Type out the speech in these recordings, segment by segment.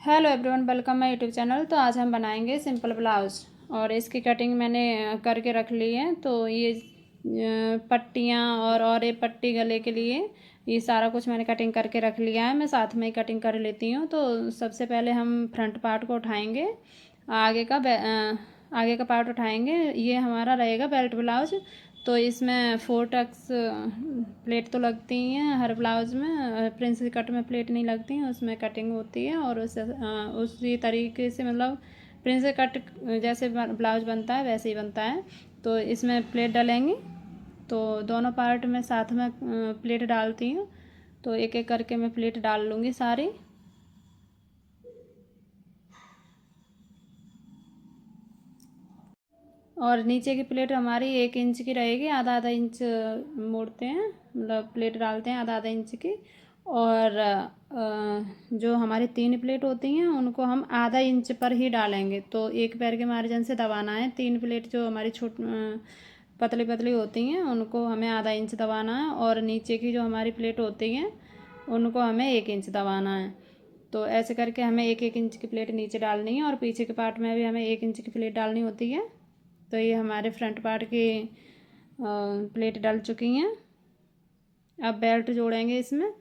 Hello everyone, welcome my YouTube channel. तो आज हम बनाएंगे सिंपल ब्लाउज़ और इसकी कटिंग मैंने करके रख ली है। तो ये पट्टियाँ और ये पट्टी गले के लिए ये सारा कुछ मैंने कटिंग करके रख लिया है। मैं साथ में ही कटिंग कर लेती हूँ। तो सबसे पहले हम फ्रंट पार्ट को उठाएंगे, आगे का पार्ट उठाएंगे। ये हमारा रहेगा बेल्ट ब्लाउज। तो इसमें 4 टक्स प्लेट तो लगती हैं हर ब्लाउज में, प्रिंस कट में प्लेट नहीं लगती हैं, उसमें कटिंग होती है। और उसी तरीके से मतलब प्रिंस कट जैसे ब्लाउज बनता है वैसे ही बनता है। तो इसमें प्लेट डालेंगे। तो दोनों पार्ट में साथ में प्लेट डालती हूँ। तो एक एक करके मैं प्लेट डाल लूँगी सारी। और नीचे की प्लेट हमारी 1 इंच की रहेगी, आधा आधा इंच मोड़ते हैं, मतलब प्लेट डालते हैं आधा आधा इंच की। और जो हमारी 3 प्लेट होती हैं उनको हम आधा इंच पर ही डालेंगे। तो एक पैर के मार्जिन से दबाना है। 3 प्लेट जो हमारी पतली पतली होती हैं उनको हमें आधा इंच दबाना है, और नीचे की जो हमारी प्लेट होती हैं उनको हमें 1 इंच दबाना है। तो ऐसे करके हमें 1 1 इंच की प्लेट नीचे डालनी है, और पीछे के पार्ट में भी हमें 1 इंच की प्लेट डालनी होती है। तो ये हमारे फ्रंट पार्ट की प्लेट डल चुकी हैं। अब बेल्ट जोड़ेंगे इसमें।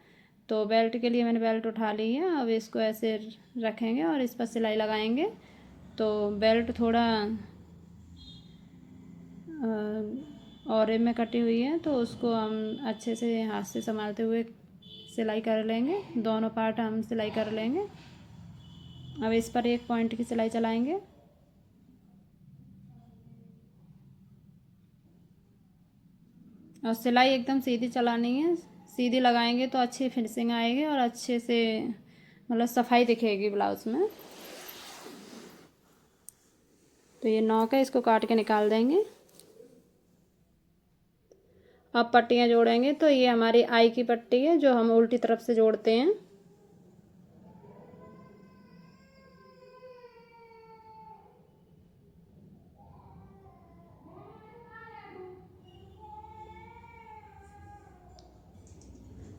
तो बेल्ट के लिए मैंने बेल्ट उठा ली है। अब इसको ऐसे रखेंगे और इस पर सिलाई लगाएंगे। तो बेल्ट थोड़ा और में कटी हुई है, तो उसको हम अच्छे से हाथ से संभालते हुए सिलाई कर लेंगे। दोनों पार्ट हम सिलाई कर लेंगे। अब इस पर 1 पॉइंट की सिलाई चलाएंगे। और सिलाई एकदम सीधी चलानी है, सीधी लगाएंगे तो अच्छी फिनिशिंग आएगी और अच्छे से मतलब सफाई दिखेगी ब्लाउज में। तो ये नॉक है, इसको काट के निकाल देंगे। अब पट्टियाँ जोड़ेंगे। तो ये हमारी आई की पट्टी है जो हम उल्टी तरफ से जोड़ते हैं।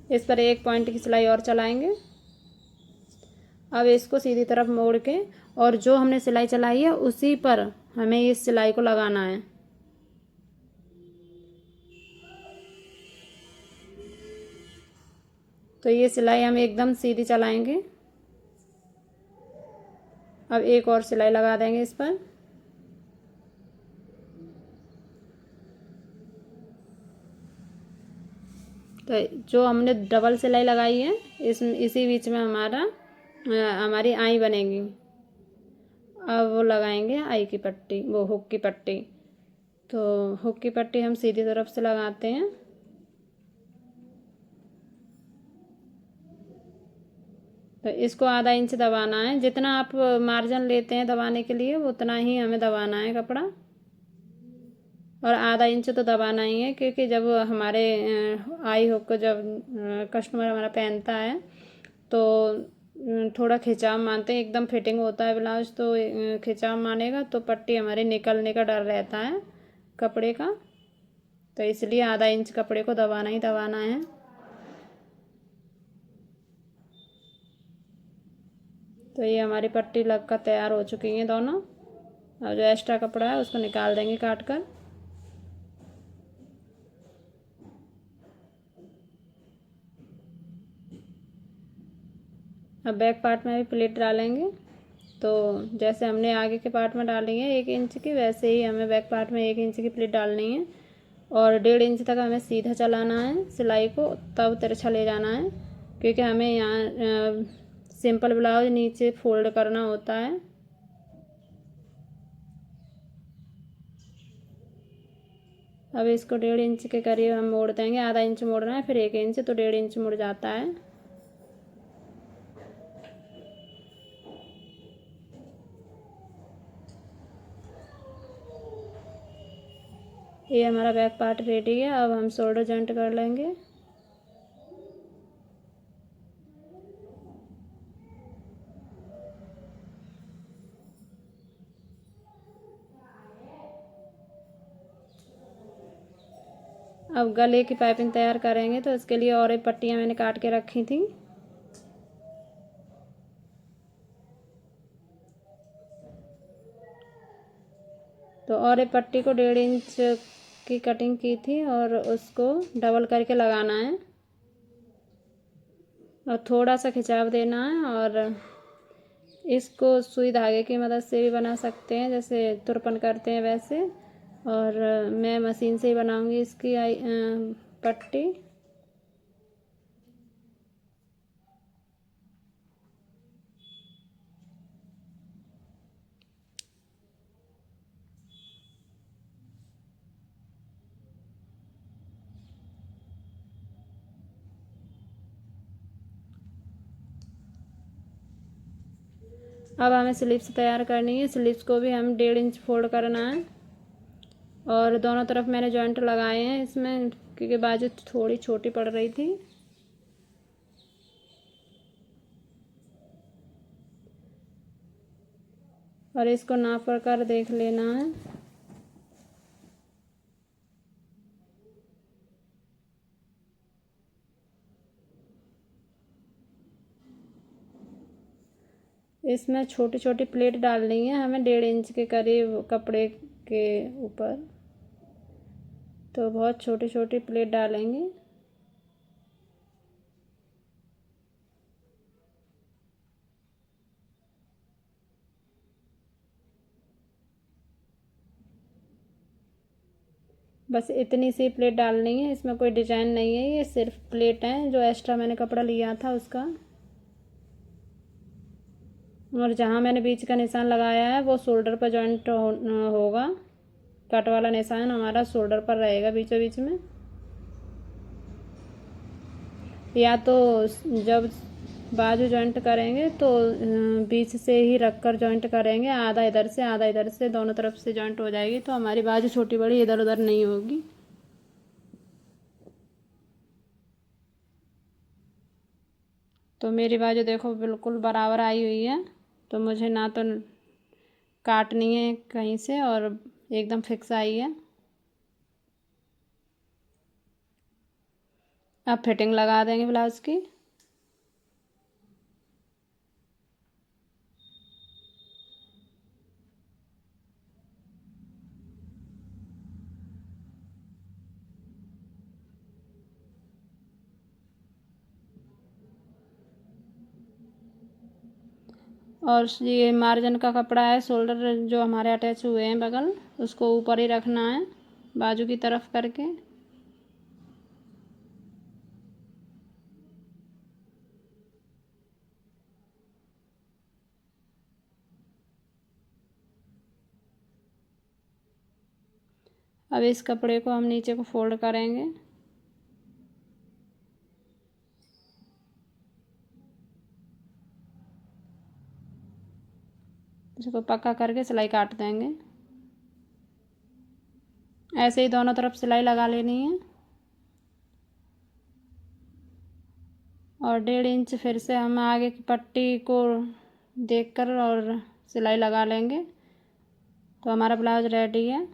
इस पर 1 पॉइंट की सिलाई और चलाएंगे। अब इसको सीधी तरफ मोड़ के, और जो हमने सिलाई चलाई है उसी पर हमें इस सिलाई को लगाना है। तो ये सिलाई हम एकदम सीधी चलाएंगे। अब एक और सिलाई लगा देंगे इस पर। तो जो हमने डबल सिलाई लगाई है इसी बीच में हमारी आई बनेगी। अब वो लगाएंगे आई की पट्टी, वो हुक की पट्टी। तो हुक की पट्टी हम सीधी तरफ से लगाते हैं। तो इसको आधा इंच दबाना है। जितना आप मार्जिन लेते हैं दबाने के लिए उतना ही हमें दबाना है कपड़ा। और आधा इंच तो दबाना ही है, क्योंकि जब हमारे आई हुक को जब कस्टमर हमारा पहनता है तो थोड़ा खिंचाव मानते हैं। एकदम फिटिंग होता है ब्लाउज तो खिंचाव मानेगा तो पट्टी हमारे निकलने का डर रहता है कपड़े का। तो इसलिए आधा इंच कपड़े को दबाना ही दबाना है। तो ये हमारी पट्टी लगकर तैयार हो चुकी हैं दोनों। और जो एक्स्ट्रा कपड़ा है उसको निकाल देंगे काट कर। अब बैक पार्ट में भी प्लेट डालेंगे। तो जैसे हमने आगे के पार्ट में डाली है 1 इंच की, वैसे ही हमें बैक पार्ट में 1 इंच की प्लेट डालनी है। और 1.5 इंच तक हमें सीधा चलाना है सिलाई को, तब तिरछा ले जाना है, क्योंकि हमें यहाँ सिंपल ब्लाउज नीचे फोल्ड करना होता है। अब इसको 1.5 इंच के करीब हम मोड़ देंगे। आधा इंच मोड़ना है, फिर 1 इंच, तो 1.5 इंच मुड़ जाता है। ये हमारा बैक पार्ट रेडी है। अब हम शोल्डर जॉइंट कर लेंगे। अब गले की पाइपिंग तैयार करेंगे। तो इसके लिए और एक पट्टियाँ मैंने काट के रखी थी। तो और एक पट्टी को 1.5 इंच की कटिंग की थी और उसको डबल करके लगाना है और थोड़ा सा खिंचाव देना है। और इसको सुई धागे की मदद से भी बना सकते हैं, जैसे तुरपन करते हैं वैसे। और मैं मशीन से ही बनाऊंगी इसकी पट्टी। अब हमें स्लीव्स तैयार करनी है। स्लीव्स को भी हम 1.5 इंच फोल्ड करना है और दोनों तरफ मैंने जॉइंट लगाए हैं इसमें, क्योंकि बाजू थोड़ी छोटी पड़ रही थी। और इसको नाप कर देख लेना है। इसमें छोटी छोटी प्लेट डालनी है हमें 1.5 इंच के करीब कपड़े के ऊपर, तो बहुत छोटी छोटी प्लेट डालेंगे। बस इतनी सी प्लेट डालनी है, इसमें कोई डिजाइन नहीं है, ये सिर्फ प्लेट है जो एक्स्ट्रा मैंने कपड़ा लिया था उसका। और जहाँ मैंने बीच का निशान लगाया है वो शोल्डर पर जॉइंट होगा। कट वाला निशान हमारा शोल्डर पर रहेगा बीचों बीच में। या तो जब बाजू जॉइंट करेंगे तो बीच से ही रख कर जॉइंट करेंगे, आधा इधर से आधा इधर से, दोनों तरफ से जॉइंट हो जाएगी, तो हमारी बाजू छोटी बड़ी इधर उधर नहीं होगी। तो मेरी बाजू देखो बिल्कुल बराबर आई हुई है, तो मुझे ना तो काटनी है कहीं से और एकदम फिक्स आई है। अब फिटिंग लगा देंगे ब्लाउज की। और ये मार्जिन का कपड़ा है, शोल्डर जो हमारे अटैच हुए हैं बगल, उसको ऊपर ही रखना है बाजू की तरफ करके। अब इस कपड़े को हम नीचे को फोल्ड करेंगे। इसको पक्का करके सिलाई काट देंगे। ऐसे ही दोनों तरफ सिलाई लगा लेनी है। और 1.5 इंच फिर से हम आगे की पट्टी को देखकर और सिलाई लगा लेंगे। तो हमारा ब्लाउज रेडी है।